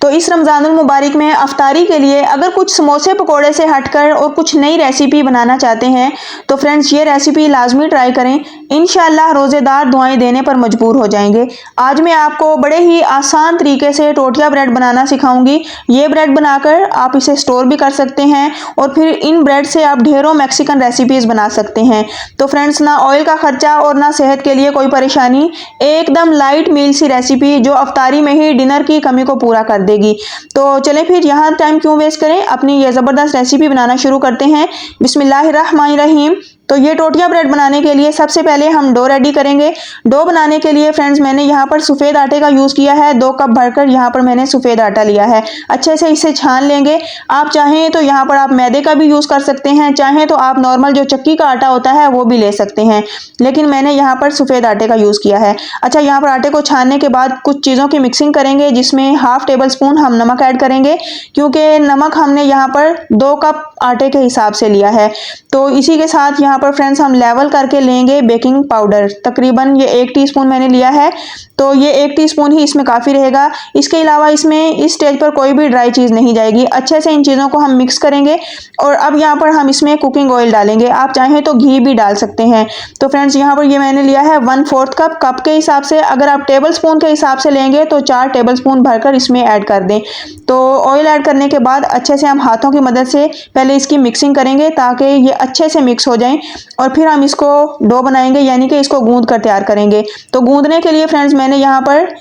तो इस रमज़ानुल मुबारक में अफ्तारी के लिए अगर कुछ समोसे पकोड़े से हटकर और कुछ नई रेसिपी बनाना चाहते हैं तो फ्रेंड्स ये रेसिपी लाजमी ट्राई करें। इंशाल्लाह रोज़ेदार दुआएं देने पर मजबूर हो जाएंगे। आज मैं आपको बड़े ही आसान तरीके से टोटिया ब्रेड बनाना सिखाऊंगी। ये ब्रेड बनाकर आप इसे स्टोर भी कर सकते हैं और फिर इन ब्रेड से आप ढेरों मैक्सिकन रेसिपीज़ बना सकते हैं। तो फ्रेंड्स, ना ऑयल का खर्चा और ना सेहत के लिए कोई परेशानी, एकदम लाइट मील सी रेसिपी जो अफ्तारी में ही डिनर की कमी को पूरा कर देगी। तो चलें फिर यहाँ टाइम क्यों वेस्ट करें, अपनी ये ज़बरदस्त रेसिपी बनाना शुरू करते हैं। बिस्मिल्लाहिर्रहमानिर्रहीम। तो ये टोटिया ब्रेड बनाने के लिए सबसे पहले हम डो रेडी करेंगे। डो बनाने के लिए फ्रेंड्स मैंने यहाँ पर सफ़ेद आटे का यूज़ किया है। 2 कप भरकर यहाँ पर मैंने सफ़ेद आटा लिया है। अच्छे से इसे छान लेंगे। आप चाहें तो यहाँ पर आप मैदे का भी यूज़ कर सकते हैं, चाहें तो आप नॉर्मल जो चक्की का आटा होता है वो भी ले सकते हैं, लेकिन मैंने यहाँ पर सफ़ेद आटे का यूज़ किया है। अच्छा, यहाँ पर आटे को छानने के बाद कुछ चीज़ों की मिक्सिंग करेंगे, जिसमें हाफ टेबल स्पून हम नमक ऐड करेंगे, क्योंकि नमक हमने यहाँ पर 2 कप आटे के हिसाब से लिया है। तो इसी के साथ यहाँ पर फ्रेंड्स हम लेवल करके लेंगे बेकिंग पाउडर। तकरीबन ये 1 टीस्पून मैंने लिया है, तो ये 1 टीस्पून ही इसमें काफ़ी रहेगा। इसके अलावा इसमें इस स्टेज पर कोई भी ड्राई चीज़ नहीं जाएगी। अच्छे से इन चीज़ों को हम मिक्स करेंगे और अब यहाँ पर हम इसमें कुकिंग ऑयल डालेंगे। आप चाहें तो घी भी डाल सकते हैं। तो फ्रेंड्स, यहाँ पर ये मैंने लिया है 1/4 कप। कप के हिसाब से अगर आप टेबल स्पून के हिसाब से लेंगे तो 4 टेबल स्पून भरकर इसमें ऐड कर दें। तो ऑयल ऐड करने के बाद अच्छे से हम हाथों की मदद से पहले इसकी मिक्सिंग करेंगे ताकि ये अच्छे से मिक्स हो जाएं और फिर हम इसको डो बनाएंगे, यानी कि इसको गूंद कर तैयार करेंगे। तो गूंदने के लिए फ्रेंड्स मैंने यहाँ पर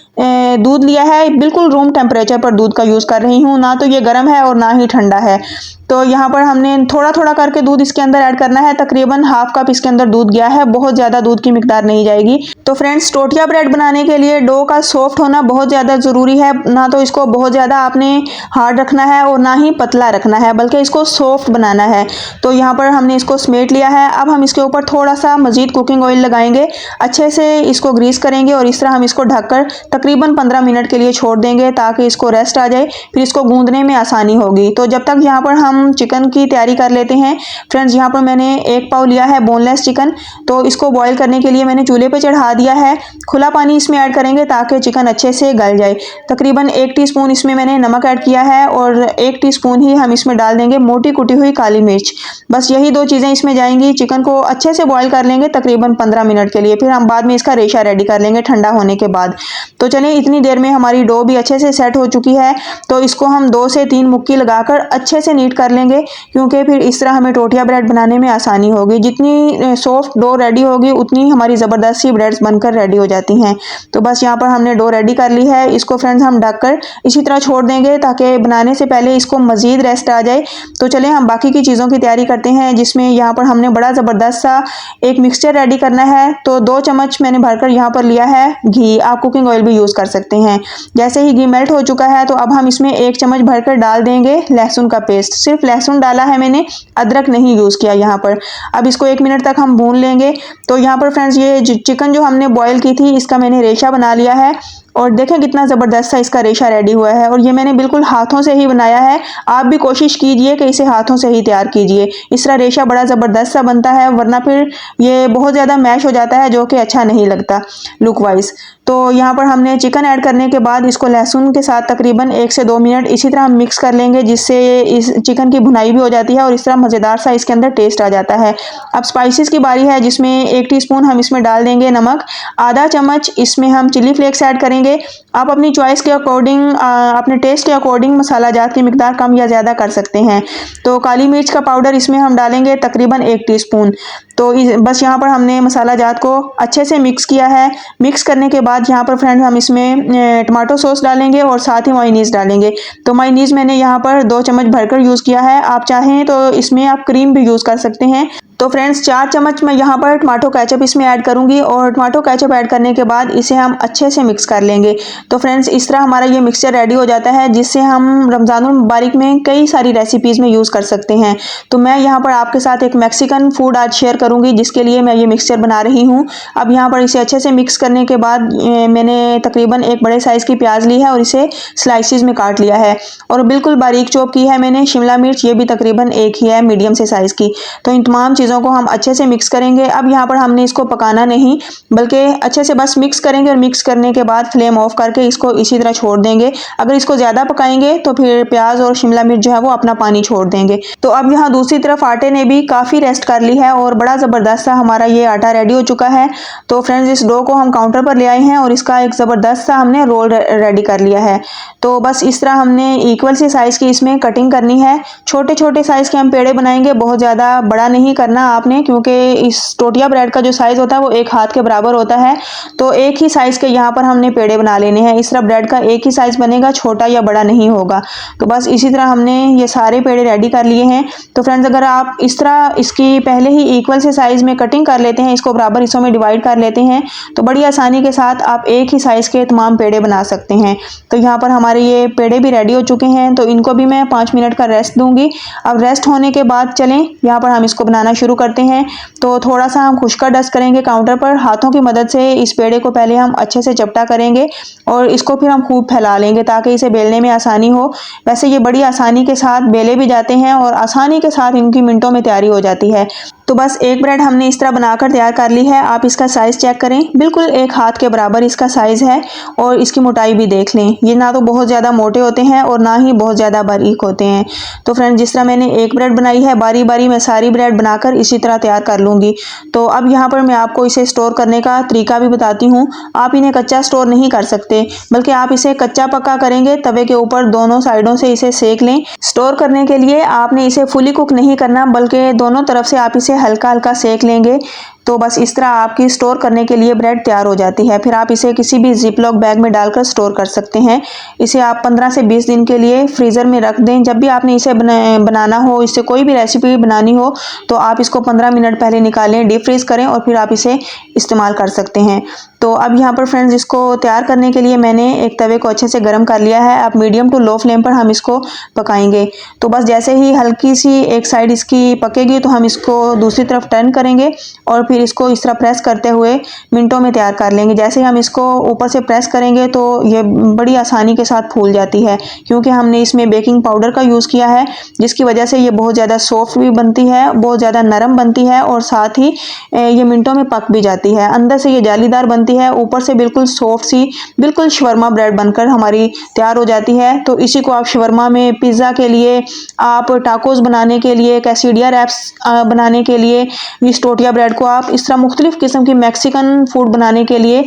दूध लिया है। बिल्कुल रूम टेम्परेचर पर दूध का यूज़ कर रही हूँ, ना तो ये गर्म है और ना ही ठंडा है। तो यहाँ पर हमने थोड़ा थोड़ा करके दूध इसके अंदर ऐड करना है। तकरीबन हाफ कप इसके अंदर दूध गया है, बहुत ज़्यादा दूध की मिकदार नहीं जाएगी। तो फ्रेंड्स, टोटिया ब्रेड बनाने के लिए डो का सॉफ्ट होना बहुत ज़्यादा ज़रूरी है। ना तो इसको बहुत ज़्यादा आपने हार्ड रखना है और ना ही पतला रखना है, बल्कि इसको सॉफ्ट बनाना है। तो यहाँ पर हमने इसको समेट लिया है। अब हम इसके ऊपर थोड़ा सा मज़ीद कुकिंग ऑयल लगाएंगे, अच्छे से इसको ग्रीस करेंगे और इस तरह हम इसको ढककर तकरीबन 15 मिनट के लिए छोड़ देंगे ताकि इसको रेस्ट आ जाए, फिर इसको गूंदने में आसानी होगी। तो जब तक यहाँ पर हम चिकन की तैयारी कर लेते हैं। फ्रेंड्स, यहाँ पर मैंने 1 पाव लिया है बोनलेस चिकन, तो इसको बॉईल करने के लिए मैंने चूल्हे पे चढ़ा दिया है। खुला पानी इसमें ऐड करेंगे ताकि चिकन अच्छे से गल जाए। तकरीबन 1 टीस्पून इसमें मैंने नमक ऐड किया है और 1 टीस्पून ही हम इसमें डाल देंगे मोटी कुटी हुई काली मिर्च। बस यही 2 चीज़ें इसमें जाएंगी। चिकन को अच्छे से बॉईल कर लेंगे तकरीबन 15 मिनट के लिए, फिर हम बाद में इसका रेशा रेडी कर लेंगे ठंडा होने के बाद। तो चलिए, इतनी देर में हमारी डो भी अच्छे से सेट हो चुकी है। तो इसको हम 2 से 3 मुक्की लगाकर अच्छे से नीट कर लेंगे, क्योंकि फिर इस तरह हमें टोटिया ब्रेड बनाने में आसानी होगी। जितनी सॉफ्ट डो रेडी होगी उतनी हमारी ज़बरदस्त सी ब्रेड्स बनकर रेडी हो जाती हैं। तो बस यहाँ पर हमने डो रेडी कर ली है। इसको फ्रेंड्स हम ढककर इसी तरह छोड़ देंगे ताकि बनाने से पहले इसको मज़ीद रेस्ट आ जाए। तो चलें हम बाकी की चीज़ों की तैयारी करते हैं, जिसमें यहाँ पर हमने बड़ा ज़बरदस्त सा एक मिक्सचर रेडी करना है। तो 2 चम्मच मैंने भरकर यहाँ पर लिया है घी। आप कुकिंग ऑयल भी यूज़ कर सकते हैं। जैसे ही घी मेल्ट हो चुका है तो अब हम इसमें 1 चम्मच भरकर डाल देंगे लहसुन का पेस्ट। सिर्फ लहसुन डाला है मैंने, अदरक नहीं यूज़ किया यहाँ पर। अब इसको 1 मिनट तक हम भून लेंगे। तो यहाँ पर फ्रेंड्स, ये चिकन जो हमने बॉईल की थी इसका मैंने रेशा बना लिया है और देखें कितना ज़बरदस्त सा इसका रेशा रेडी हुआ है। और ये मैंने बिल्कुल हाथों से ही बनाया है। आप भी कोशिश कीजिए कि इसे हाथों से ही तैयार कीजिए। इस तरह रेशा बड़ा ज़बरदस्त सा बनता है, वरना फिर ये बहुत ज़्यादा मैश हो जाता है, जो कि अच्छा नहीं लगता लुक वाइज। तो यहाँ पर हमने चिकन ऐड करने के बाद इसको लहसुन के साथ तकरीबन 1 से 2 मिनट इसी तरह हम मिक्स कर लेंगे, जिससे इस चिकन की भुनाई भी हो जाती है और इस तरह मज़ेदार सा इसके अंदर टेस्ट आ जाता है। अब स्पाइसेस की बारी है, जिसमें 1 टीस्पून हम इसमें डाल देंगे नमक। आधा चम्मच इसमें हम चिली फ्लेक्स ऐड करेंगे। आप अपनी चॉइस के अकॉर्डिंग, अपने टेस्ट के अकॉर्डिंग मसाला जात की मिकदार कम या ज़्यादा कर सकते हैं। तो काली मिर्च का पाउडर इसमें हम डालेंगे तकरीबन 1 टीस्पून। तो बस यहाँ पर हमने मसाला जात को अच्छे से मिक्स किया है। मिक्स करने के बाद यहाँ पर फ्रेंड्स हम इसमें टमाटो सॉस डालेंगे और साथ ही मायोनीज़ डालेंगे। तो मायोनीज़ मैंने यहाँ पर 2 चम्मच भरकर यूज़ किया है। आप चाहें तो इसमें आप क्रीम भी यूज़ कर सकते हैं। तो फ्रेंड्स 4 चम्मच मैं यहाँ पर टमाटो केचप इसमें ऐड करूँगी और टमाटो केचप ऐड करने के बाद इसे हम अच्छे से मिक्स कर लेंगे। तो फ्रेंड्स इस तरह हमारा ये मिक्सचर रेडी हो जाता है, जिससे हम रमज़ानुल मुबारक में कई सारी रेसिपीज़ में यूज़ कर सकते हैं। तो मैं यहाँ पर आपके साथ एक मैक्सिकन फूड आज शेयर करूँगी, जिसके लिए मैं ये मिक्सचर बना रही हूँ। अब यहाँ पर इसे अच्छे से मिक्स करने के बाद मैंने तकरीबन एक बड़े साइज़ की प्याज ली है और इसे स्लाइसिस में काट लिया है और बिल्कुल बारीक चॉप की है मैंने शिमला मिर्च, ये भी तकरीबन एक ही है मीडियम से साइज़ की। तो इन तमाम चीज़ों को हम अच्छे से मिक्स करेंगे। अब यहाँ पर हमने इसको पकाना नहीं, बल्कि अच्छे से बस मिक्स करेंगे और मिक्स करने के बाद फ्लेम ऑफ करके इसको इसी तरह छोड़ देंगे। अगर इसको ज़्यादा पकाएंगे तो फिर प्याज और शिमला मिर्च जो है वो अपना पानी छोड़ देंगे। तो अब यहाँ दूसरी तरफ आटे ने भी काफ़ी रेस्ट कर ली है और बड़ा ज़बरदस्त सा हमारा ये आटा रेडी हो चुका है। तो फ्रेंड्स, इस डो को हम काउंटर पर ले आए हैं और इसका एक ज़बरदस्त सा हमने रोल रेडी कर लिया है। तो बस इस तरह हमने इक्वल सी साइज़ की इसमें कटिंग करनी है। छोटे छोटे साइज़ के हम पेड़े बनाएंगे, बहुत ज़्यादा बड़ा नहीं करना आपने, क्योंकि इस टोटिया ब्रेड का जो साइज़ होता है वो एक हाथ के बराबर होता है। तो एक ही साइज़ के यहाँ पर हमने पेड़े बना लेने हैं। इस तरह ब्रेड का एक ही साइज़ बनेगा, छोटा या बड़ा नहीं होगा। तो बस इसी तरह हमने ये सारे पेड़े रेडी कर लिए हैं। तो फ्रेंड्स, अगर आप इस तरह इसकी पहले ही इक्वल से साइज़ में कटिंग कर लेते हैं, इसको बराबर हिस्सों में डिवाइड कर लेते हैं, तो बड़ी आसानी के साथ आप एक ही साइज़ के तमाम पेड़े बना सकते हैं। तो यहाँ पर हमारे ये पेड़े भी रेडी हो चुके हैं। तो इनको भी मैं 5 मिनट का रेस्ट दूंगी। अब रेस्ट होने के बाद चलें यहाँ पर हम इसको बनाना शुरू करते हैं। तो थोड़ा सा हम खुश्का डस्ट करेंगे काउंटर पर, हाथों की मदद से इस पेड़े को पहले हम अच्छे से चपटा करेंगे और इसको फिर हम खूब फैला लेंगे ताकि इसे बेलने में आसानी हो। वैसे ये बड़ी आसानी के साथ बेले भी जाते हैं और आसानी के साथ इनकी मिनटों में तैयारी हो जाती है। तो बस एक ब्रेड हमने इस तरह बनाकर तैयार कर ली है। आप इसका साइज़ चेक करें, बिल्कुल एक हाथ के बराबर इसका साइज़ है और इसकी मोटाई भी देख लें। ये ना तो बहुत ज़्यादा मोटे होते हैं और ना ही बहुत ज़्यादा बारीक होते हैं। तो फ्रेंड, जिस तरह मैंने एक ब्रेड बनाई है, बारी बारी मैं सारी ब्रेड बनाकर इसी तरह तैयार कर लूँगी। तो अब यहाँ पर मैं आपको इसे स्टोर करने का तरीका भी बताती हूँ। आप इन्हें कच्चा स्टोर नहीं कर सकते, बल्कि आप इसे कच्चा पक्का करेंगे। तवे के ऊपर दोनों साइडों से इसे सेक लें। स्टोर करने के लिए आपने इसे फुली कुक नहीं करना, बल्कि दोनों तरफ से आप इसे हल्का हल्का सेक लेंगे। तो बस इस तरह आपकी स्टोर करने के लिए ब्रेड तैयार हो जाती है। फिर आप इसे किसी भी जिपलॉक बैग में डालकर स्टोर कर सकते हैं। इसे आप 15 से 20 दिन के लिए फ्रीज़र में रख दें। जब भी आपने इसे बनाना हो, इससे कोई भी रेसिपी बनानी हो, तो आप इसको 15 मिनट पहले निकालें, डीप फ्रीज़ करें और फिर आप इसे इस्तेमाल कर सकते हैं। तो अब यहाँ पर फ्रेंड्स, इसको तैयार करने के लिए मैंने एक तवे को अच्छे से गर्म कर लिया है। अब मीडियम टू लो फ्लेम पर हम इसको पकाएंगे। तो बस जैसे ही हल्की सी एक साइड इसकी पकेगी तो हम इसको दूसरी तरफ टर्न करेंगे और फिर इसको इस तरह प्रेस करते हुए मिनटों में तैयार कर लेंगे। जैसे ही हम इसको ऊपर से प्रेस करेंगे तो ये बड़ी आसानी के साथ फूल जाती है, क्योंकि हमने इसमें बेकिंग पाउडर का यूज़ किया है, जिसकी वजह से ये बहुत ज़्यादा सॉफ्ट भी बनती है, बहुत ज़्यादा नरम बनती है और साथ ही ये मिनटों में पक भी जाती है। अंदर से ये जालीदार बनती है, ऊपर से बिल्कुल सॉफ्ट सी, बिल्कुल शवरमा ब्रेड बनकर हमारी तैयार हो जाती है। तो इसी को आप शवरमा में, पिज़्ज़ा के लिए, आप टाकोस बनाने के लिए, कैसीडिया रैप्स बनाने के लिए, इस टोटिया ब्रेड को आप इस तरह मुख्तलिफ किस्म की मैक्सिकन फूड बनाने के लिए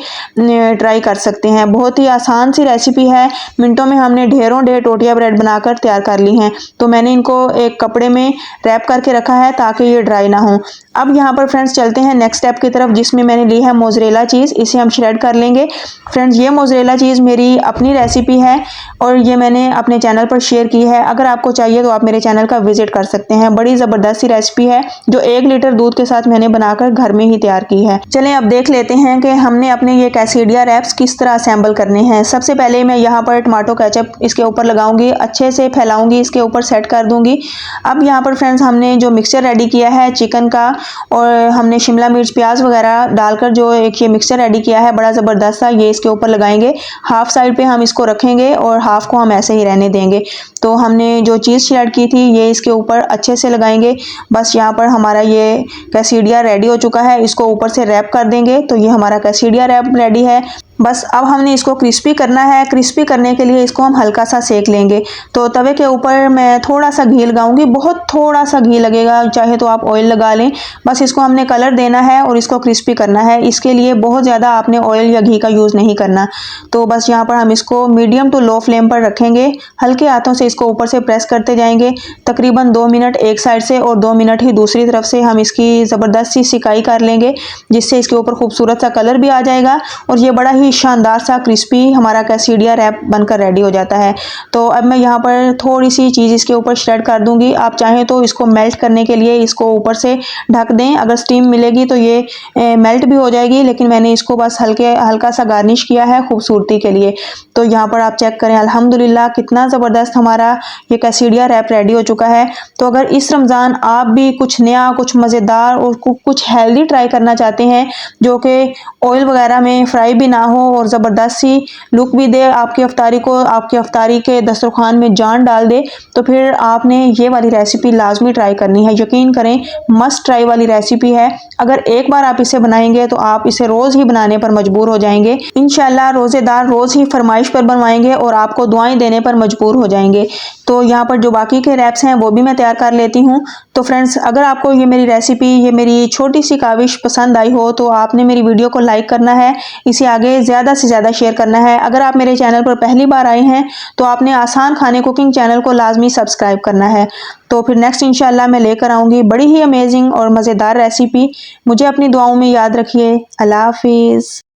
ट्राई कर सकते हैं। बहुत ही आसान सी रेसिपी है। मिनटों में हमने ढेरों ढेर टोटिया ब्रेड बनाकर तैयार कर ली हैं। तो मैंने इनको एक कपड़े में रैप करके रखा है ताकि ये ड्राई ना हो। अब यहाँ पर फ्रेंड्स चलते हैं नेक्स्ट स्टेप की तरफ, जिसमें मैंने ली है मोज़रेला चीज़। इसे हम श्रेड कर लेंगे। फ्रेंड्स, ये मोज़रेला चीज़ मेरी अपनी रेसिपी है और ये मैंने अपने चैनल पर शेयर की है। अगर आपको चाहिए तो आप मेरे चैनल का विजिट कर सकते हैं। बड़ी ज़बरदस्त सी रेसिपी है जो 1 लीटर दूध के साथ मैंने बनाकर घर में ही तैयार की है। चलें अब देख लेते हैं कि हमने अपने ये कैसीडिया रैप्स किस तरह असेंबल करने हैं। सबसे पहले मैं यहाँ पर टमाटो केचप इसके ऊपर लगाऊंगी, अच्छे से फैलाऊंगी, इसके ऊपर सेट कर दूंगी। अब यहाँ पर फ्रेंड्स, हमने जो मिक्सचर रेडी किया है चिकन का और हमने शिमला मिर्च, प्याज वगैरह डालकर जो एक ये मिक्सचर रेडी किया है बड़ा ज़बरदस्त सा, ये इसके ऊपर लगाएंगे। हाफ साइड पे हम इसको रखेंगे और हाफ को हम ऐसे ही रहने देंगे। तो हमने जो चीज़ श्रेड की थी ये इसके ऊपर अच्छे से लगाएंगे। बस यहाँ पर हमारा ये कैसीडिया रेडी हो चुका है। इसको ऊपर से रैप कर देंगे तो ये हमारा कैसीडिया रैप रेडी है। बस अब हमने इसको क्रिस्पी करना है। क्रिस्पी करने के लिए इसको हम हल्का सा सेक लेंगे। तो तवे के ऊपर मैं थोड़ा सा घी लगाऊंगी, बहुत थोड़ा सा घी लगेगा, चाहे तो आप ऑयल लगा लें। बस इसको हमने कलर देना है और इसको क्रिस्पी करना है। इसके लिए बहुत ज़्यादा आपने ऑयल या घी का यूज़ नहीं करना। तो बस यहाँ पर हम इसको मीडियम टू लो फ्लेम पर रखेंगे। हल्के हाथों से इसको ऊपर से प्रेस करते जाएंगे। तकरीबन 2 मिनट एक साइड से और 2 मिनट ही दूसरी तरफ से हम इसकी ज़बरदस्त सी सिकाई कर लेंगे, जिससे इसके ऊपर खूबसूरत सा कलर भी आ जाएगा और ये बड़ा ही ही शानदार सा क्रिस्पी हमारा कैसीडिया रैप बनकर रेडी हो जाता है। तो अब मैं यहाँ पर थोड़ी सी चीज़ इसके ऊपर श्रेड कर दूंगी। आप चाहें तो इसको मेल्ट करने के लिए इसको ऊपर से ढक दें, अगर स्टीम मिलेगी तो ये मेल्ट भी हो जाएगी, लेकिन मैंने इसको बस हल्का सा गार्निश किया है खूबसूरती के लिए। तो यहाँ पर आप चेक करें अल्हम्दुलिल्लाह कितना ज़बरदस्त हमारा ये कैसीडिया रैप रेडी हो चुका है। तो अगर इस रमज़ान आप भी कुछ नया, कुछ मज़ेदार और कुछ हेल्दी ट्राई करना चाहते हैं जो कि ऑयल वगैरह में फ्राई भी ना हो और ज़बरदस्त सी लुक भी दे आपकी अफ्तारी को, आपकी अफ्तारी के दस्तरखान में जान डाल दे, तो फिर आपने ये वाली रेसिपी लाजमी ट्राई करनी है। यकीन करें मस्ट ट्राई वाली रेसिपी है। अगर एक बार आप इसे बनाएंगे तो आप इसे रोज़ ही बनाने पर मजबूर हो जाएंगे। इंशाल्लाह रोज़ेदार रोज़ ही फरमाइश पर बनवाएंगे और आपको दुआएं देने पर मजबूर हो जाएंगे। तो यहाँ पर जो बाकी के रैप्स हैं वो भी मैं तैयार कर लेती हूँ। तो फ्रेंड्स, अगर आपको ये मेरी रेसिपी, ये मेरी छोटी सी काविश पसंद आई हो तो आपने मेरी वीडियो को लाइक करना है, इसे आगे ज़्यादा से ज़्यादा शेयर करना है। अगर आप मेरे चैनल पर पहली बार आए हैं तो आपने आसान खाने कुकिंग चैनल को लाजमी सब्सक्राइब करना है। तो फिर नेक्स्ट इंशाल्लाह मैं लेकर आऊँगी बड़ी ही अमेजिंग और मज़ेदार रेसिपी। मुझे अपनी दुआओं में याद रखिए। अल्लाह हाफिज़।